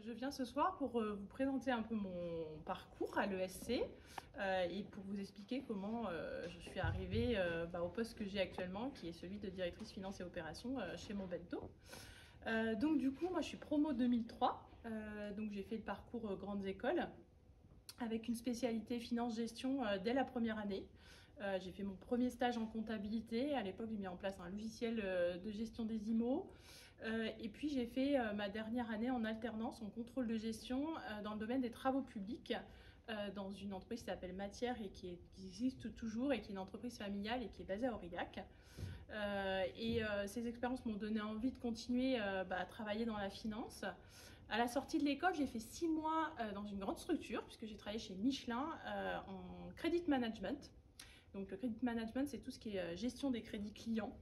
Je viens ce soir pour vous présenter un peu mon parcours à l'ESC et pour vous expliquer comment je suis arrivée au poste que j'ai actuellement, qui est celui de directrice finance et opérations chez Montbento. Donc du coup, moi je suis promo 2003, donc j'ai fait le parcours grandes écoles avec une spécialité finance-gestion dès la première année. J'ai fait mon premier stage en comptabilité. À l'époque, j'ai mis en place un logiciel de gestion des IMO. Et puis, j'ai fait ma dernière année en alternance en contrôle de gestion dans le domaine des travaux publics dans une entreprise qui s'appelle Matière et qui existe toujours et qui est une entreprise familiale et qui est basée à Aurillac. Ces expériences m'ont donné envie de continuer à travailler dans la finance. À la sortie de l'école, j'ai fait 6 mois dans une grande structure, puisque j'ai travaillé chez Michelin en credit management. Donc le credit management, c'est tout ce qui est gestion des crédits clients.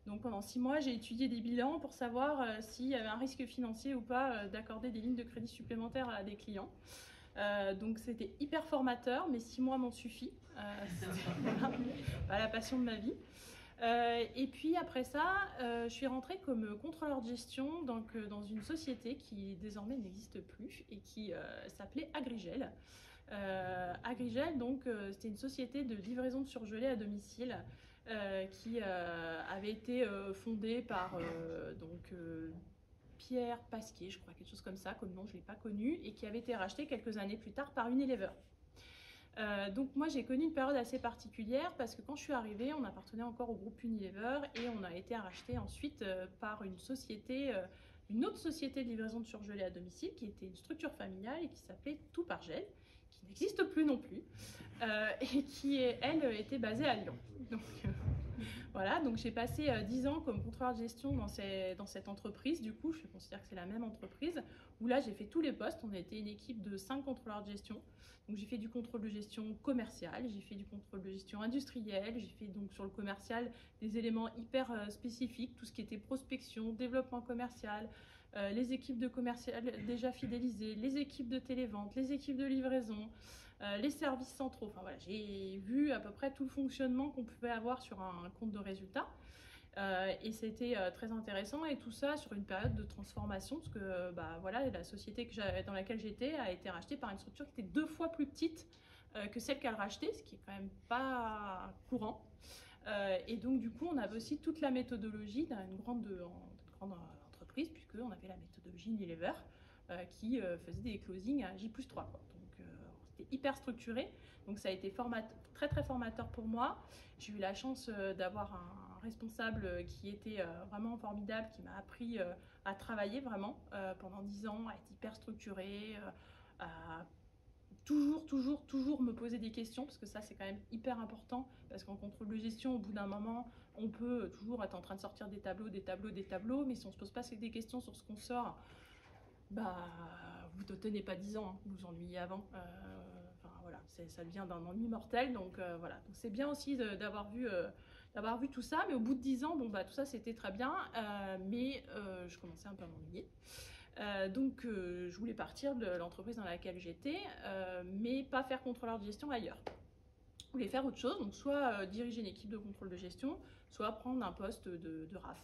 Donc pendant 6 mois, j'ai étudié des bilans pour savoir s'il y avait un risque financier ou pas d'accorder des lignes de crédit supplémentaires à des clients. Donc c'était hyper formateur, mais 6 mois m'ont suffi. Voilà, la passion de ma vie. Et puis après ça, je suis rentrée comme contrôleur de gestion dans une société qui désormais n'existe plus et qui s'appelait Agrigel. Agrigel, donc, c'était une société de livraison de surgelés à domicile qui avait été fondée par Pierre Pasquier, je crois, quelque chose comme ça, comme nom, je ne l'ai pas connu, et qui avait été rachetée quelques années plus tard par Unilever. Donc moi j'ai connu une période assez particulière parce que quand je suis arrivée, on appartenait encore au groupe Unilever et on a été racheté ensuite par une autre société de livraison de surgelés à domicile qui était une structure familiale et qui s'appelait Tout par Gel, qui n'existe plus non plus et qui elle était basée à Lyon. Donc voilà, donc j'ai passé 10 ans comme contrôleur de gestion dans cette entreprise. Du coup, je considère que c'est la même entreprise où là, j'ai fait tous les postes. On a été une équipe de 5 contrôleurs de gestion. Donc j'ai fait du contrôle de gestion commercial, j'ai fait du contrôle de gestion industriel, j'ai fait donc sur le commercial des éléments hyper spécifiques, tout ce qui était prospection, développement commercial, les équipes de commercial déjà fidélisées, les équipes de télévente, les équipes de livraison, les services centraux. Enfin voilà, j'ai vu à peu près tout le fonctionnement qu'on pouvait avoir sur un compte de résultats. Et c'était très intéressant et tout ça sur une période de transformation parce que voilà, la société dans laquelle j'étais a été rachetée par une structure qui était 2 fois plus petite que celle qu'elle rachetait, ce qui est quand même pas courant. Et donc du coup on avait aussi toute la méthodologie d'une grande entreprise puisqu'on avait la méthodologie Unilever qui faisait des closings à J+3 quoi. Donc c'était hyper structuré, donc ça a été très très formateur pour moi. J'ai eu la chance d'avoir un responsable qui était vraiment formidable, qui m'a appris à travailler vraiment pendant 10 ans, à être hyper structuré, à toujours me poser des questions, parce que ça c'est quand même hyper important, parce qu'en contrôle de gestion, au bout d'un moment, on peut toujours être en train de sortir des tableaux, mais si on se pose pas des questions sur ce qu'on sort, vous ne tenez pas 10 ans, hein, vous vous ennuyez avant. Enfin voilà, ça devient d'un ennui mortel, donc voilà. Donc c'est bien aussi d'avoir vu tout ça, mais au bout de 10 ans, tout ça c'était très bien, mais je commençais un peu à m'ennuyer. Donc je voulais partir de l'entreprise dans laquelle j'étais, mais pas faire contrôleur de gestion ailleurs. Je voulais faire autre chose, donc soit diriger une équipe de contrôle de gestion, soit prendre un poste de RAF.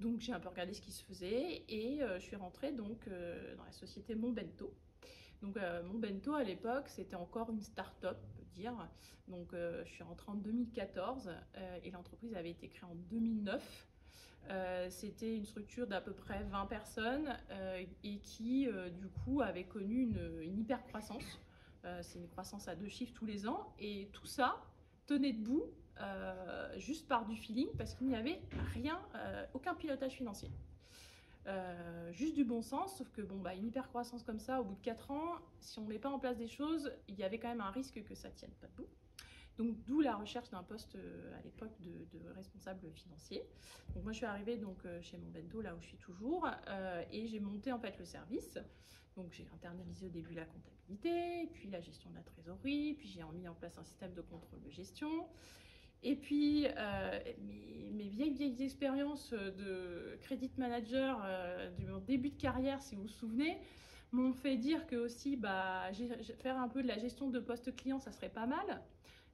Donc j'ai un peu regardé ce qui se faisait et je suis rentrée donc dans la société Montbento. Donc Montbento à l'époque c'était encore une start-up, on peut dire. Donc je suis rentrée en 2014 et l'entreprise avait été créée en 2009. C'était une structure d'à peu près 20 personnes et qui du coup avait connu une hyper croissance. C'est une croissance à 2 chiffres tous les ans et tout ça tenait debout juste par du feeling parce qu'il n'y avait rien, aucun pilotage financier. Juste du bon sens, sauf que une hyper croissance comme ça, au bout de 4 ans, si on ne met pas en place des choses, il y avait quand même un risque que ça ne tienne pas debout. Donc d'où la recherche d'un poste à l'époque de responsable financier. Donc moi je suis arrivée chez Montbento, là où je suis toujours, et j'ai monté en fait le service. Donc j'ai internalisé au début la comptabilité, puis la gestion de la trésorerie, puis j'ai mis en place un système de contrôle de gestion. Et puis mes vieilles expériences de credit manager de mon début de carrière, si vous vous souvenez, m'ont fait dire que aussi faire un peu de la gestion de poste client, ça serait pas mal.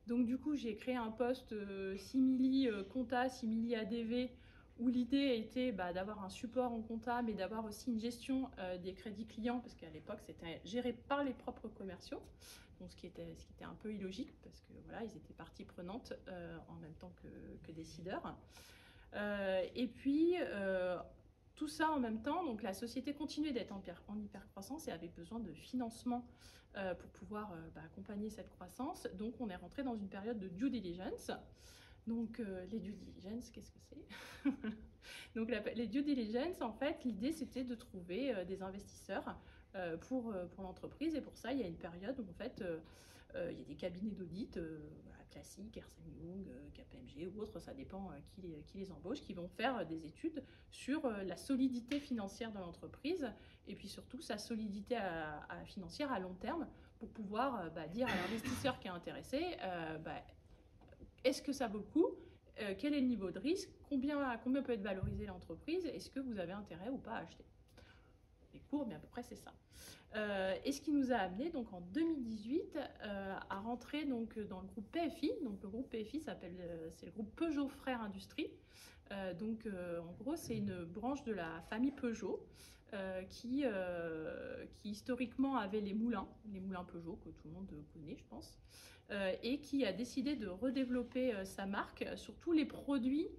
Donc du coup, j'ai créé un poste simili compta, simili ADV, où l'idée était d'avoir un support en compta, mais d'avoir aussi une gestion des crédits clients, parce qu'à l'époque, c'était géré par les propres commerciaux, donc ce qui était un peu illogique, parce que voilà, ils étaient partie prenante en même temps que décideurs. Et puis, tout ça en même temps, donc la société continuait d'être en hyper-croissance et avait besoin de financement pour pouvoir accompagner cette croissance. Donc, on est rentré dans une période de due diligence. Donc, les due diligence, qu'est-ce que c'est? Donc, les due diligence, en fait, l'idée, c'était de trouver des investisseurs pour l'entreprise. Et pour ça, il y a une période où, en fait, il y a des cabinets d'audit classiques, Ernst & Young, KPMG ou autres, ça dépend qui les embauche, qui vont faire des études sur la solidité financière de l'entreprise et puis surtout sa solidité financière à long terme pour pouvoir dire à l'investisseur qui est intéressé est-ce que ça vaut le coup, quel est le niveau de risque, combien peut être valorisée l'entreprise, est-ce que vous avez intérêt ou pas à acheter. C'est court, mais à peu près c'est ça. Et ce qui nous a amené donc en 2018 à rentrer donc dans le groupe PFI. Donc le groupe PFI c'est le groupe Peugeot Frères Industrie. En gros c'est une branche de la famille Peugeot qui historiquement avait les moulins Peugeot que tout le monde connaît je pense, et qui a décidé de redévelopper sa marque sur tous les produits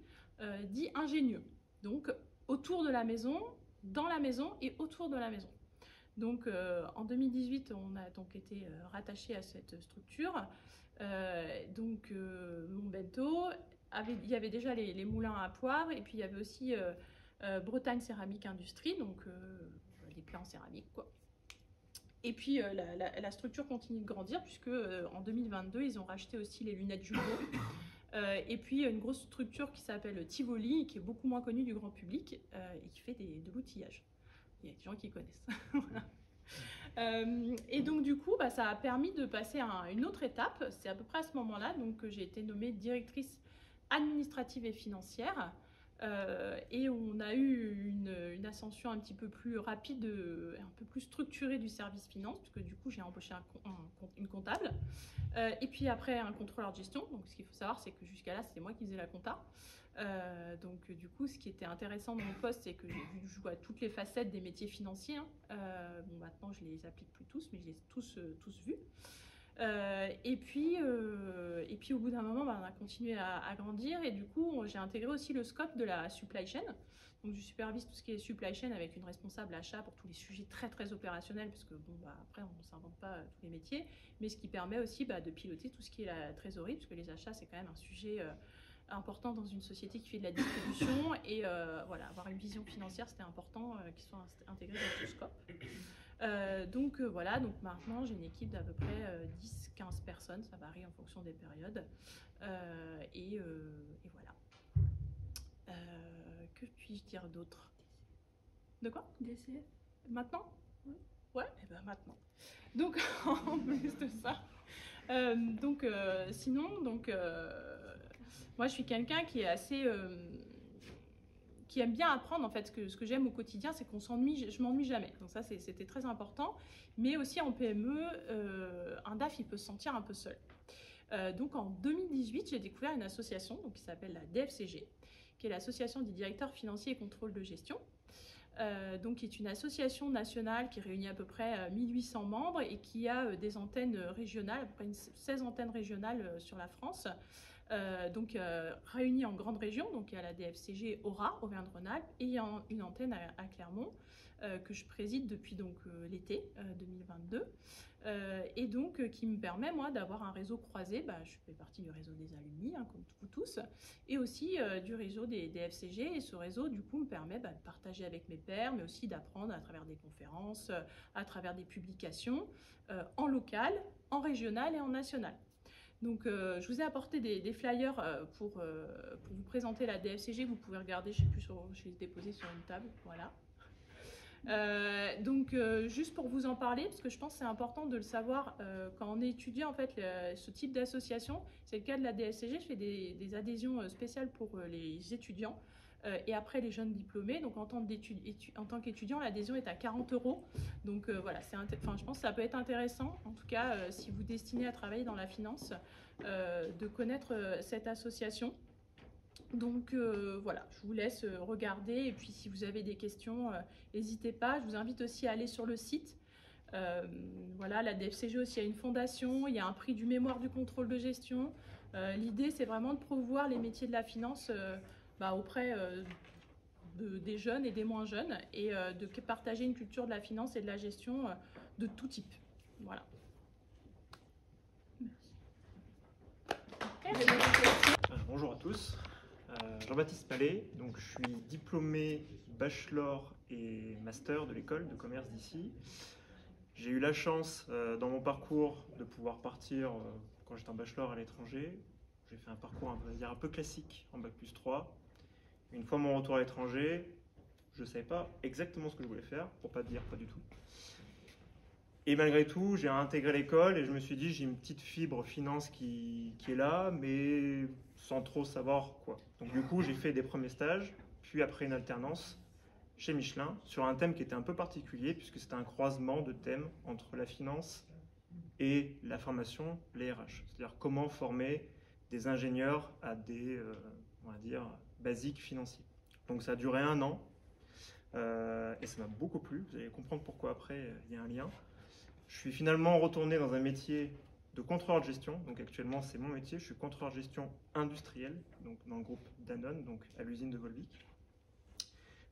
dits ingénieux. Donc autour de la maison, dans la maison et autour de la maison. Donc en 2018, on a donc été rattaché à cette structure. Mon bento, il y avait déjà les moulins à poire et puis il y avait aussi Bretagne Céramique Industrie, donc des plats en céramique quoi. Et puis la structure continue de grandir puisque en 2022, ils ont racheté aussi les lunettes Jumbo. Et puis une grosse structure qui s'appelle Tivoli, qui est beaucoup moins connue du grand public et qui fait de l'outillage. Il y a des gens qui connaissent. Et donc du coup, ça a permis de passer à une autre étape. C'est à peu près à ce moment-là que j'ai été nommée directrice administrative et financière. Et on a eu une ascension un petit peu plus rapide, un peu plus structurée du service finance, puisque du coup j'ai embauché une comptable. Et puis après un contrôleur de gestion. Donc ce qu'il faut savoir, c'est que jusqu'à là, c'était moi qui faisais la compta. Du coup, ce qui était intéressant dans mon poste, c'est que je vois toutes les facettes des métiers financiers. Maintenant, je les applique plus tous, mais je les ai tous vus. Et puis, au bout d'un moment, on a continué à grandir. Et du coup, j'ai intégré aussi le scope de la supply chain. Donc, je supervise tout ce qui est supply chain avec une responsable achat pour tous les sujets très, très opérationnels, parce que après, on ne s'invente pas tous les métiers. Mais ce qui permet aussi de piloter tout ce qui est la trésorerie, parce que les achats, c'est quand même un sujet important dans une société qui fait de la distribution et avoir une vision financière, c'était important qu'ils soient intégrés dans tout scope. Donc maintenant j'ai une équipe d'à peu près 10-15 personnes, ça varie en fonction des périodes. Et voilà. Que puis-je dire d'autre? De quoi? DCF. Maintenant? Ouais, et ben maintenant. Donc en plus de ça, moi, je suis quelqu'un qui est assez, qui aime bien apprendre. En fait, ce que j'aime au quotidien, c'est je m'ennuie jamais. Donc ça, c'était très important. Mais aussi en PME, un DAF, il peut se sentir un peu seul. Donc en 2018, j'ai découvert une association qui s'appelle la DFCG, qui est l'association des directeurs financiers et contrôle de gestion. Qui est une association nationale qui réunit à peu près 1800 membres et qui a des antennes régionales, à peu près 16 antennes régionales sur la France. Réunis en grandes régions, donc il y a la DFCG Aura, Auvergne-Rhône-Alpes, et il y a une antenne à Clermont que je préside depuis l'été 2022, et qui me permet moi d'avoir un réseau croisé. Je fais partie du réseau des alumni, comme vous tous, et aussi du réseau des DFCG, et ce réseau du coup me permet de partager avec mes pairs, mais aussi d'apprendre à travers des conférences, à travers des publications, en local, en régional et en national. Donc, je vous ai apporté des flyers pour vous présenter la DFCG. Vous pouvez regarder, je ne sais plus, je les ai déposés sur une table. Voilà. Juste pour vous en parler, parce que je pense que c'est important de le savoir quand on est étudiant, en fait, ce type d'association. C'est le cas de la DFCG. Je fais des adhésions spéciales pour les étudiants. Et après les jeunes diplômés, donc en tant qu'étudiant, l'adhésion est à 40 €. Donc voilà, je pense que ça peut être intéressant, en tout cas si vous destinez à travailler dans la finance, de connaître cette association. Donc voilà, je vous laisse regarder et puis si vous avez des questions, n'hésitez pas. Je vous invite aussi à aller sur le site. Voilà, la DFCG aussi a une fondation, il y a un prix du mémoire du contrôle de gestion. L'idée, c'est vraiment de promouvoir les métiers de la finance auprès des jeunes et des moins jeunes et de partager une culture de la finance et de la gestion de tout type. Voilà. Bonjour à tous, Jean-Baptiste Palais, donc je suis diplômé bachelor et master de l'école de commerce d'ici. J'ai eu la chance dans mon parcours de pouvoir partir quand j'étais en bachelor à l'étranger. J'ai fait un parcours un peu classique en bac+3. Une fois mon retour à l'étranger, je ne savais pas exactement ce que je voulais faire, pour ne pas dire pas du tout. Et malgré tout, j'ai intégré l'école et je me suis dit, j'ai une petite fibre finance qui est là, mais sans trop savoir quoi. Donc du coup, j'ai fait des premiers stages, puis après une alternance chez Michelin, sur un thème qui était un peu particulier, puisque c'était un croisement de thèmes entre la finance et la formation, les RH. C'est-à-dire comment former des ingénieurs à des, on va dire, basiques financiers. Donc ça a duré 1 an, et ça m'a beaucoup plu. Vous allez comprendre pourquoi après, il y a un lien. Je suis finalement retourné dans un métier de contrôleur de gestion. Donc actuellement, c'est mon métier. Je suis contrôleur de gestion industriel, donc dans le groupe Danone, donc à l'usine de Volvic.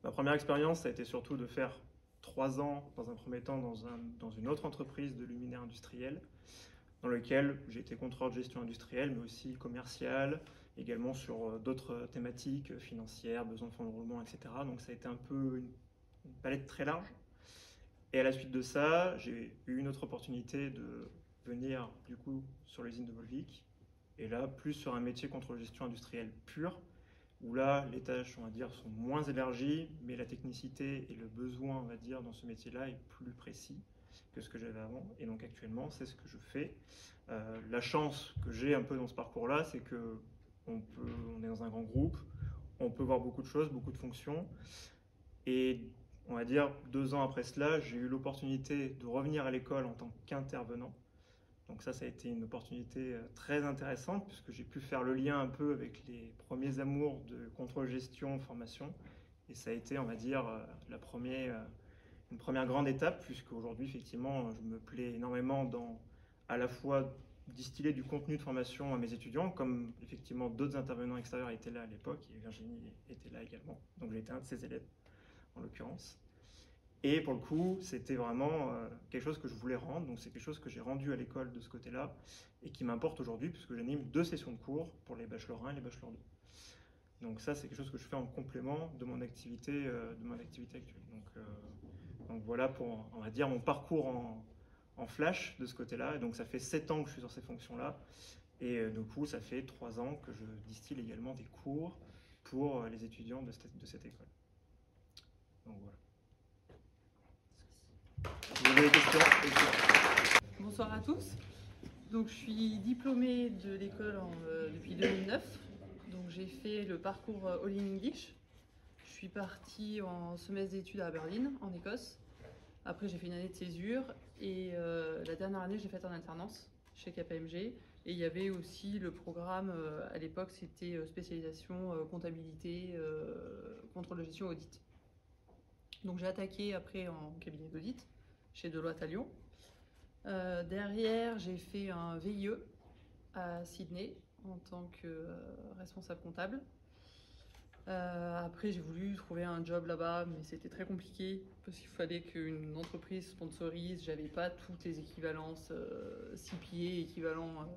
Ma première expérience, ça a été surtout de faire 3 ans, dans un premier temps, dans une autre entreprise de luminaire industriel, dans lequel j'ai été contrôleur de gestion industrielle, mais aussi commercial, également sur d'autres thématiques financières, besoin de fonds de roulement, etc. Donc ça a été un peu une palette très large. Et à la suite de ça, j'ai eu une autre opportunité de venir du coup sur l'usine de Volvic. Et là, plus sur un métier contrôle gestion industrielle pur, où là, les tâches, on va dire, sont moins élargies, mais la technicité et le besoin, on va dire, dans ce métier-là est plus précis que ce que j'avais avant. Et donc actuellement, c'est ce que je fais. La chance que j'ai un peu dans ce parcours-là, c'est que on est dans un grand groupe, on peut voir beaucoup de choses, beaucoup de fonctions. Et on va dire 2 ans après cela, j'ai eu l'opportunité de revenir à l'école en tant qu'intervenant. Donc ça a été une opportunité très intéressante puisque j'ai pu faire le lien un peu avec les premiers amours de contrôle-gestion, formation. Et ça a été, on va dire, une première grande étape puisque aujourd'hui, effectivement, je me plais énormément dans à la fois distiller du contenu de formation à mes étudiants, comme effectivement d'autres intervenants extérieurs étaient là à l'époque, et Virginie était là également. Donc j'ai été un de ses élèves en l'occurrence. Et pour le coup, c'était vraiment quelque chose que je voulais rendre. Donc c'est quelque chose que j'ai rendu à l'école de ce côté-là et qui m'importe aujourd'hui puisque j'anime 2 sessions de cours pour les bachelors 1 et les bachelors 2. Donc ça, c'est quelque chose que je fais en complément de mon activité actuelle. Donc voilà pour, on va dire, mon parcours en flash de ce côté-là. Et donc ça fait 7 ans que je suis sur ces fonctions-là. Et du coup, ça fait 3 ans que je distille également des cours pour les étudiants de cette école. Donc voilà. Vous avez des questions? Bonsoir à tous. Donc, je suis diplômée de l'école depuis 2009. Donc, j'ai fait le parcours All in English. Je suis partie en semestre d'études à Aberdeen, en Écosse. Après, j'ai fait une année de césure et la dernière année, j'ai fait en alternance chez KPMG. Et il y avait aussi le programme, à l'époque, c'était spécialisation comptabilité, contrôle de gestion, audit. Donc, j'ai attaqué après en cabinet d'audit chez Deloitte à Lyon. Derrière, j'ai fait un VIE à Sydney en tant que responsable comptable. Après, j'ai voulu trouver un job là-bas, mais c'était très compliqué parce qu'il fallait qu'une entreprise sponsorise. J'avais pas toutes les équivalences CPA, équivalent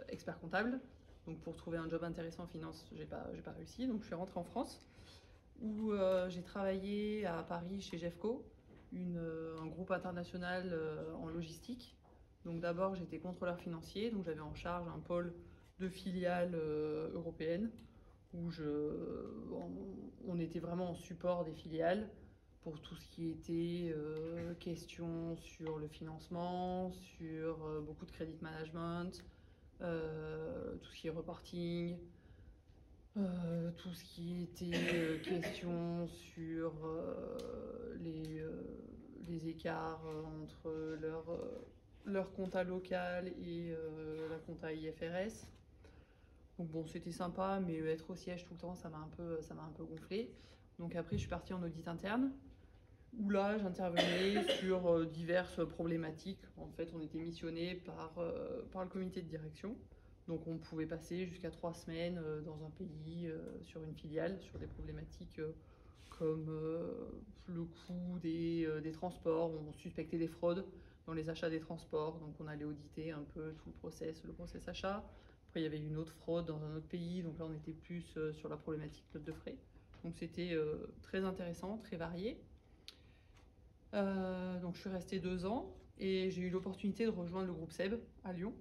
expert comptable. Donc, pour trouver un job intéressant en finance, j'ai pas réussi. Donc, je suis rentrée en France où j'ai travaillé à Paris chez Jeffco, un groupe international en logistique. Donc d'abord, j'étais contrôleur financier, donc j'avais en charge un pôle de filiales européennes où on était vraiment en support des filiales pour tout ce qui était questions sur le financement, sur beaucoup de credit management, tout ce qui est reporting, tout ce qui était questions sur les écarts entre leur compta local et la compta IFRS. Donc bon, c'était sympa, mais être au siège tout le temps, ça m'a un peu gonflé. Donc après, je suis partie en audit interne, où là, j'intervenais sur diverses problématiques. En fait, on était missionné par le comité de direction. Donc on pouvait passer jusqu'à 3 semaines dans un pays, sur une filiale, sur des problématiques comme le coût des transports. On suspectait des fraudes dans les achats des transports, donc on allait auditer un peu tout le process achat. Après, il y avait une autre fraude dans un autre pays, donc là, on était plus sur la problématique note de frais. Donc c'était très intéressant, très varié. Donc je suis restée 2 ans et j'ai eu l'opportunité de rejoindre le groupe SEB à Lyon,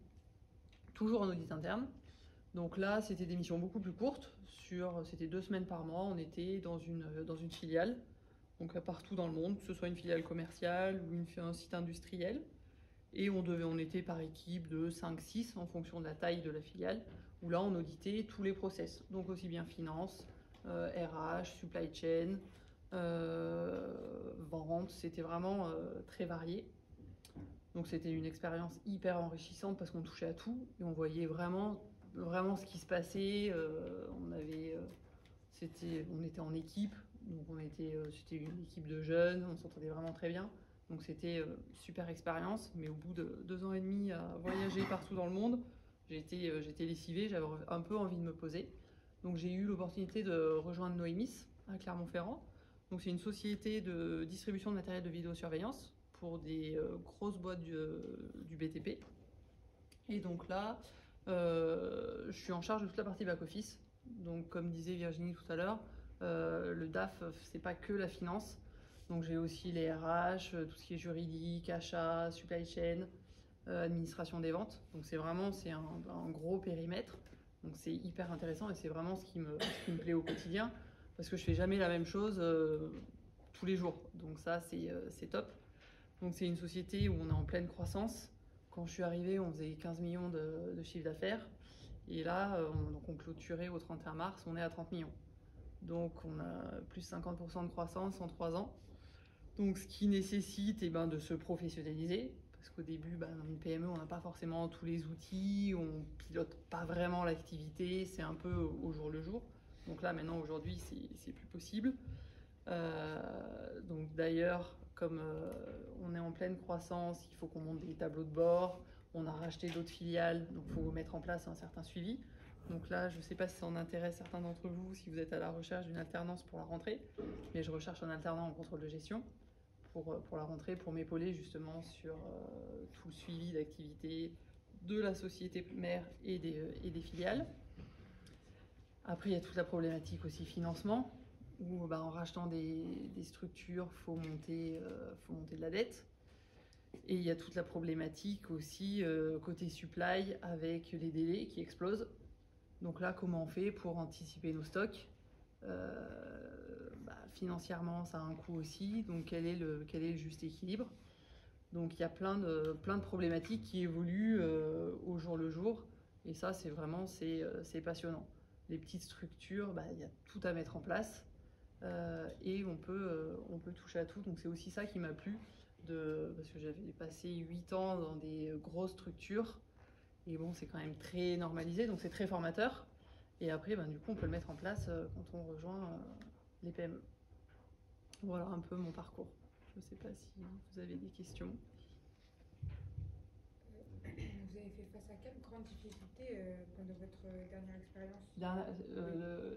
toujours en audit interne. Donc là, c'était des missions beaucoup plus courtes, c'était 2 semaines par mois, on était dans une filiale, donc partout dans le monde, que ce soit une filiale commerciale ou un site industriel. Et on était par équipe de 5-6 en fonction de la taille de la filiale, où là on auditait tous les process, donc aussi bien finance, RH, supply chain, vente, c'était vraiment très varié. Donc c'était une expérience hyper enrichissante parce qu'on touchait à tout et on voyait vraiment ce qui se passait. On était en équipe, donc c'était une équipe de jeunes, on s'entendait vraiment très bien. Donc c'était super expérience, mais au bout de 2 ans et demi à voyager partout dans le monde, j'étais lessivée, j'avais un peu envie de me poser. Donc j'ai eu l'opportunité de rejoindre Noémis à Clermont-Ferrand. Donc c'est une société de distribution de matériel de vidéosurveillance pour des grosses boîtes du BTP. Et donc là, je suis en charge de toute la partie back-office. Donc comme disait Virginie tout à l'heure, le DAF, c'est pas que la finance. Donc j'ai aussi les RH, tout ce qui est juridique, achat, supply chain, administration des ventes. Donc c'est un gros périmètre. Donc c'est hyper intéressant et c'est vraiment ce qui me plaît au quotidien parce que je fais jamais la même chose tous les jours. Donc ça c'est top. Donc c'est une société où on est en pleine croissance. Quand je suis arrivée, on faisait 15 millions de chiffre d'affaires. Et là, on clôturait au 31 mars, on est à 30 millions. Donc on a plus 50% de croissance en 3 ans. Donc ce qui nécessite de se professionnaliser. Parce qu'au début, dans une PME, on n'a pas forcément tous les outils, on pilote pas vraiment l'activité, c'est un peu au jour le jour. Donc là, maintenant, aujourd'hui, c'est plus possible. Donc d'ailleurs, comme on est en pleine croissance, il faut qu'on monte des tableaux de bord. On a racheté d'autres filiales, donc il faut mettre en place un certain suivi. Donc là, je ne sais pas si ça en intéresse certains d'entre vous, si vous êtes à la recherche d'une alternance pour la rentrée, mais je recherche un alternant en contrôle de gestion pour la rentrée, pour m'épauler justement sur tout le suivi d'activité de la société mère et des filiales. Après, il y a toute la problématique aussi financement, où en rachetant des structures, il faut monter de la dette. Et il y a toute la problématique aussi côté supply avec les délais qui explosent. Donc là, comment on fait pour anticiper nos stocks ? Financièrement, ça a un coût aussi. Donc quel est le juste équilibre ? Donc il y a plein de problématiques qui évoluent au jour le jour. Et ça, c'est passionnant. Les petites structures, il y a tout à mettre en place. Et on peut toucher à tout. Donc c'est aussi ça qui m'a plu. Parce que j'avais passé 8 ans dans des grosses structures. Et bon, c'est quand même très normalisé, donc c'est très formateur. Et après, du coup, on peut le mettre en place quand on rejoint les PME. Voilà un peu mon parcours. Je ne sais pas si vous avez des questions. Vous avez fait face à quelle grande difficulté pendant votre dernière expérience ?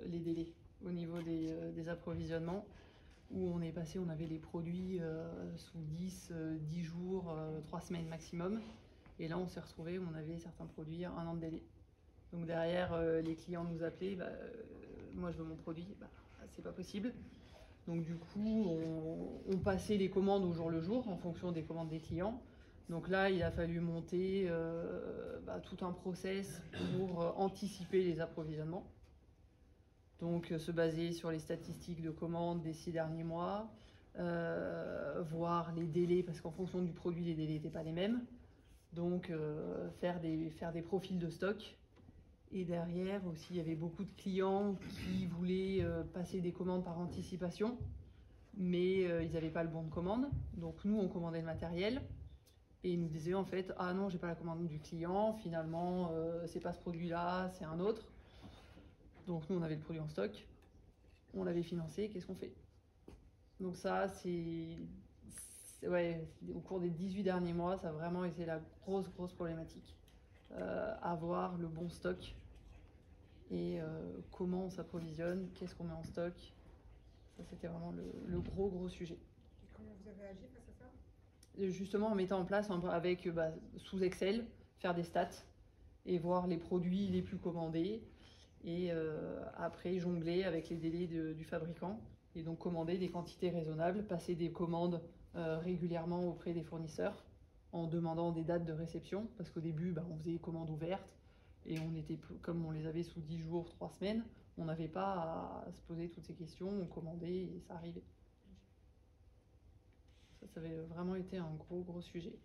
Les délais au niveau des approvisionnements, où on avait les produits sous 10 jours, 3 semaines maximum. Et là, on s'est retrouvé, on avait certains produits 1 an de délai. Donc derrière, les clients nous appelaient, moi je veux mon produit, c'est pas possible. Donc du coup, on passait les commandes au jour le jour en fonction des commandes des clients. Donc là, il a fallu monter tout un process pour anticiper les approvisionnements. Donc se baser sur les statistiques de commandes des 6 derniers mois, voir les délais, parce qu'en fonction du produit, les délais n'étaient pas les mêmes. Donc faire des profils de stock. Et derrière aussi, il y avait beaucoup de clients qui voulaient passer des commandes par anticipation, mais ils n'avaient pas le bon de commande. Donc nous, on commandait le matériel et ils nous disaient en fait « Ah non, j'ai pas la commande du client, finalement, c'est pas ce produit-là, c'est un autre ». Donc nous, on avait le produit en stock, on l'avait financé, qu'est-ce qu'on fait? Donc ça, ouais, au cours des 18 derniers mois, ça a vraiment été la grosse problématique. Avoir le bon stock et comment on s'approvisionne, qu'est-ce qu'on met en stock. Ça, c'était vraiment le gros sujet. Et comment vous avez agi face à ça? Justement, en mettant en place avec sous Excel, faire des stats et voir les produits les plus commandés et après jongler avec les délais du fabricant et donc commander des quantités raisonnables, passer des commandes régulièrement auprès des fournisseurs en demandant des dates de réception parce qu'au début on faisait des commandes ouvertes et comme on les avait sous 10 jours, 3 semaines, on n'avait pas à se poser toutes ces questions, on commandait et ça arrivait. Ça avait vraiment été un gros sujet.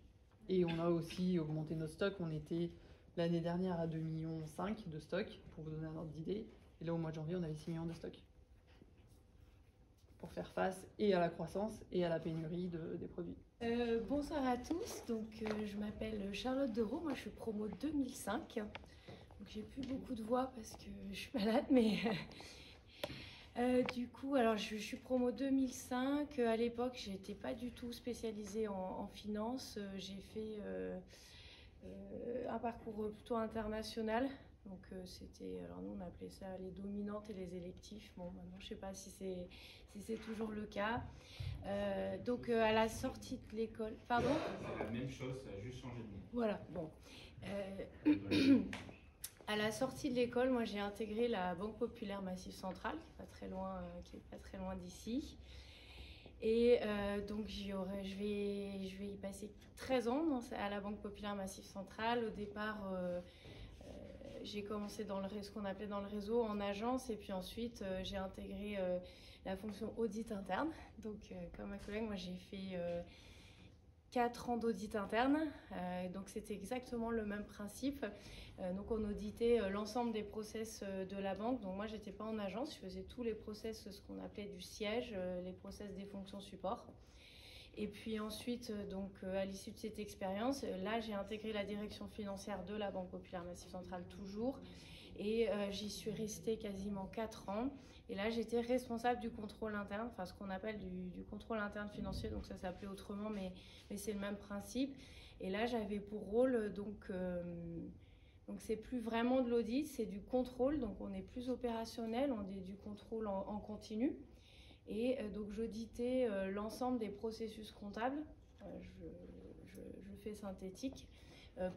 Et on a aussi augmenté notre stock. On était l'année dernière à 2,5 millions de stock, pour vous donner un ordre d'idée. Et là, au mois de janvier, on avait 6 millions de stock. Pour faire face et à la croissance et à la pénurie des produits. Bonsoir à tous. Donc, je m'appelle Charlotte Dereau. Moi, je suis promo 2005. Donc, j'ai plus beaucoup de voix parce que je suis malade, mais... du coup, alors je suis promo 2005. À l'époque, je n'étais pas du tout spécialisée en finance. J'ai fait un parcours plutôt international. Donc c'était, alors nous on appelait ça les dominantes et les électifs. Bon, maintenant je ne sais pas si c'est toujours le cas. Donc à la sortie de l'école, pardon ? C'est la même chose, ça a juste changé de nom. Voilà, bon. À la sortie de l'école, moi j'ai intégré la Banque Populaire Massif Central, qui est pas très loin d'ici. Et donc je vais y passer 13 ans à la Banque Populaire Massif Central. Au départ, j'ai commencé dans ce qu'on appelait dans le réseau en agence, et puis ensuite j'ai intégré la fonction audit interne. Donc comme ma collègue, moi j'ai fait 4 ans d'audit interne, donc c'était exactement le même principe. Donc on auditait l'ensemble des process de la banque. Donc moi j'étais pas en agence, je faisais tous les process, ce qu'on appelait du siège, les process des fonctions support. Et puis ensuite, donc à l'issue de cette expérience, là j'ai intégré la direction financière de la Banque Populaire Massif Central toujours, et j'y suis restée quasiment 4 ans. Et là j'étais responsable du contrôle interne, enfin ce qu'on appelle du contrôle interne financier, donc ça s'appelait autrement, mais c'est le même principe. Et là j'avais pour rôle donc c'est plus vraiment de l'audit, c'est du contrôle, donc on est plus opérationnel, on est du contrôle en continu. Et donc j'auditais l'ensemble des processus comptables, je fais synthétique,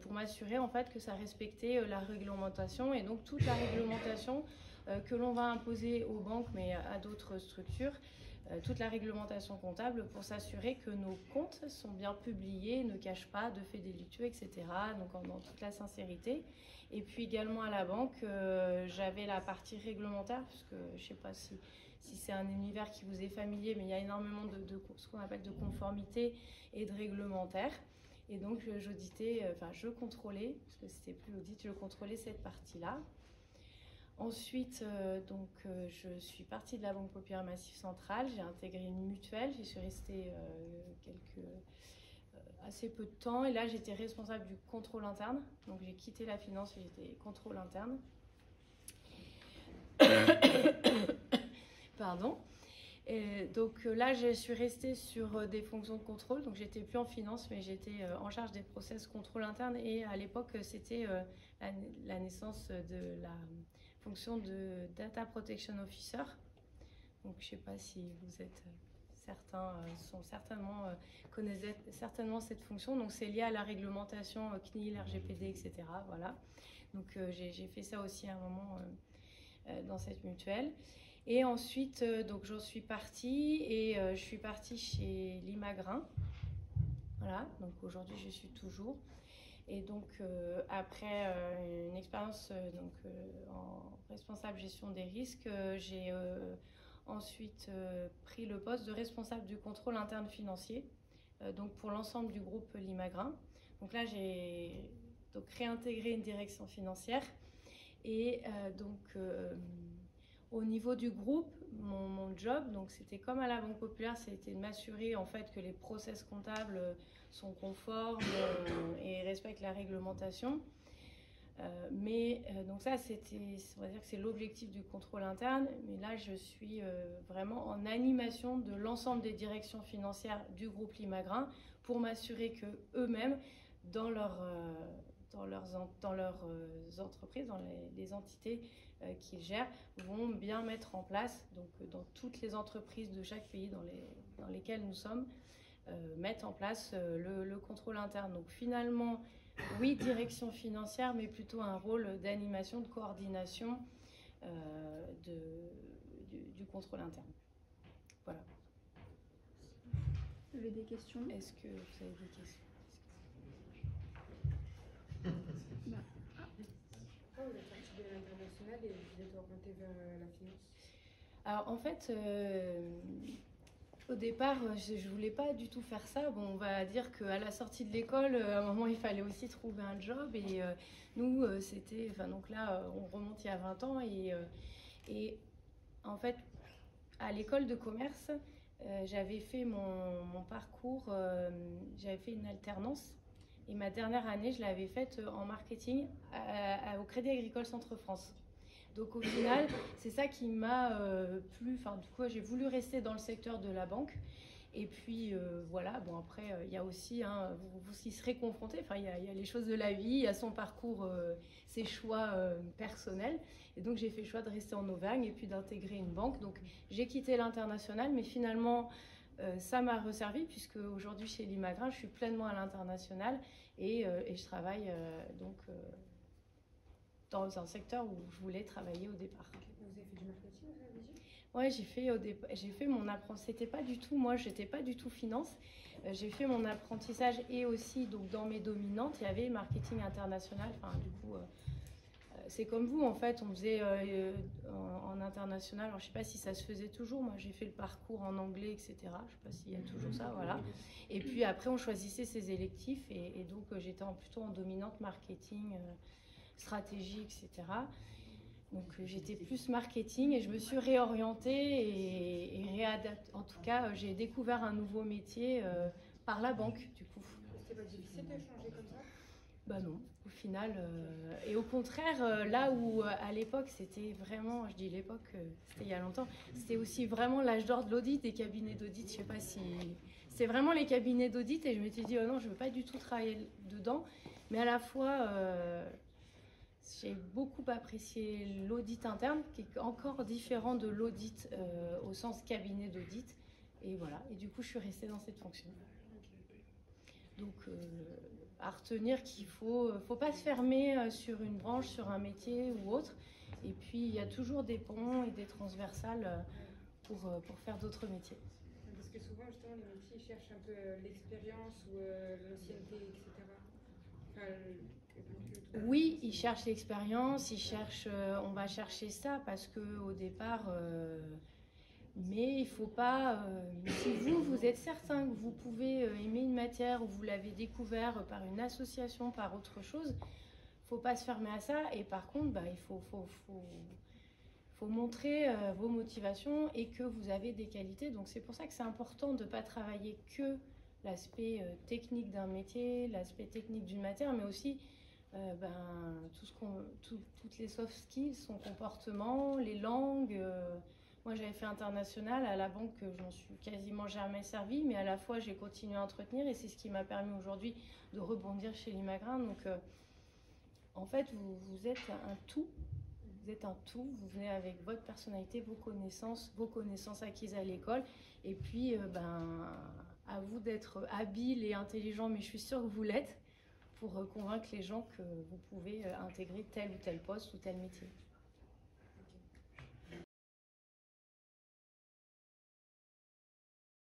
pour m'assurer en fait que ça respectait la réglementation, et donc toute la réglementation que l'on va imposer aux banques mais à d'autres structures, toute la réglementation comptable, pour s'assurer que nos comptes sont bien publiés, ne cachent pas de faits délictueux, etc. Donc dans toute la sincérité. Et puis également à la banque, j'avais la partie réglementaire, puisque je ne sais pas si c'est un univers qui vous est familier, mais il y a énormément de ce qu'on appelle de conformité et de réglementaire. Et donc je contrôlais, parce que c'était plus l'audit, je contrôlais cette partie-là. Ensuite, je suis partie de la Banque Populaire Massif Central, j'ai intégré une mutuelle, j'y suis restée assez peu de temps, et là j'étais responsable du contrôle interne, donc j'ai quitté la finance et j'étais contrôle interne. Pardon. Et donc là je suis restée sur des fonctions de contrôle, donc j'étais plus en finance mais j'étais en charge des process contrôle interne, et à l'époque c'était la naissance de la fonction de Data Protection Officer. Donc je ne sais pas si vous êtes certains connaissent certainement cette fonction. Donc c'est lié à la réglementation CNIL, RGPD, etc. Voilà. Donc j'ai fait ça aussi à un moment dans cette mutuelle. Et ensuite, donc j'en suis partie, et je suis partie chez Limagrin. Voilà. Donc aujourd'hui je suis toujours. Et donc, après une expérience en responsable gestion des risques, j'ai ensuite pris le poste de responsable du contrôle interne financier, donc pour l'ensemble du groupe Limagrin. Donc là, j'ai réintégré une direction financière. Et au niveau du groupe, mon job, donc c'était comme à la Banque Populaire, c'était de m'assurer en fait que les process comptables sont conformes et respectent la réglementation. Donc ça, on va dire que c'est l'objectif du contrôle interne. Mais là, je suis vraiment en animation de l'ensemble des directions financières du groupe Limagrain pour m'assurer que eux-mêmes, dans leurs entreprises, dans les entités qu'ils gèrent, vont bien mettre en place, donc dans toutes les entreprises de chaque pays dans lesquelles nous sommes, mettre en place le contrôle interne. Donc finalement, oui, direction financière, mais plutôt un rôle d'animation, de coordination du contrôle interne. Voilà. Vous avez des questions? Est-ce que vous avez des questions? Pourquoi vous êtes sorti de l'international et vous êtes orienté vers la finance? Alors en fait, au départ, je ne voulais pas du tout faire ça. Bon, on va dire qu'à la sortie de l'école, à un moment, il fallait aussi trouver un job. Et nous, c'était... Enfin, donc là, on remonte il y a 20 ans. Et en fait, à l'école de commerce, j'avais fait mon parcours, j'avais fait une alternance. Et ma dernière année, je l'avais faite en marketing au Crédit Agricole Centre-France. Donc au final, c'est ça qui m'a plu. Enfin, du coup, j'ai voulu rester dans le secteur de la banque. Et puis voilà, bon après, il y a aussi, vous y serez confrontés, enfin, il y a les choses de la vie, il y a son parcours, ses choix personnels. Et donc j'ai fait le choix de rester en Auvergne et puis d'intégrer une banque. Donc j'ai quitté l'international, mais finalement, ça m'a resservi puisque aujourd'hui chez Limagrain, je suis pleinement à l'international et je travaille dans un secteur où je voulais travailler au départ. Vous avez fait du marketing au Visu? Ouais, j'ai fait mon apprentissage. C'était pas du tout, moi, j'étais pas du tout finance. J'ai fait mon apprentissage et aussi, donc, dans mes dominantes, il y avait marketing international. Enfin, du coup, c'est comme vous, en fait, on faisait en international. Alors, je sais pas si ça se faisait toujours. Moi, j'ai fait le parcours en anglais, etc. Je sais pas s'il y a toujours ça, voilà. Et puis après, on choisissait ses électifs et donc, j'étais plutôt en dominante marketing, stratégie, etc. Donc j'étais plus marketing et je me suis réorientée et réadaptée. En tout cas, j'ai découvert un nouveau métier par la banque, du coup. C'était pas difficile de changer comme ça? Bah non, au final. Et au contraire, là où à l'époque, c'était vraiment, je dis l'époque, c'était il y a longtemps, c'était aussi vraiment l'âge d'or de l'audit, des cabinets d'audit. Je sais pas si... C'est vraiment les cabinets d'audit et je m'étais dit, oh non, je veux pas du tout travailler dedans. Mais à la fois... j'ai beaucoup apprécié l'audit interne, qui est encore différent de l'audit au sens cabinet d'audit. Et voilà. Et du coup, je suis restée dans cette fonction. Donc, à retenir qu'il faut pas se fermer sur une branche, sur un métier ou autre. Et puis, il y a toujours des ponts et des transversales pour faire d'autres métiers. Parce que souvent, justement, les métiers cherchent un peu l'expérience ou l'ancienneté, etc. Enfin, oui, ils cherchent l'expérience, on va chercher ça parce qu'au départ, mais il ne faut pas, si vous êtes certain que vous pouvez aimer une matière ou vous l'avez découvert par une association, par autre chose, il ne faut pas se fermer à ça. Et par contre, il faut montrer vos motivations et que vous avez des qualités. Donc c'est pour ça que c'est important de ne pas travailler que l'aspect technique d'un métier, l'aspect technique d'une matière, mais aussi toutes les soft skills, son comportement, les langues. Moi, j'avais fait international à la banque, je m'en suis quasiment jamais servi, mais à la fois, j'ai continué à entretenir et c'est ce qui m'a permis aujourd'hui de rebondir chez Limagrain. Donc, en fait, vous êtes un tout. Vous êtes un tout. Vous venez avec votre personnalité, vos connaissances acquises à l'école, et puis, à vous d'être habile et intelligent, mais je suis sûre que vous l'êtes, pour convaincre les gens que vous pouvez intégrer tel ou tel poste ou tel métier.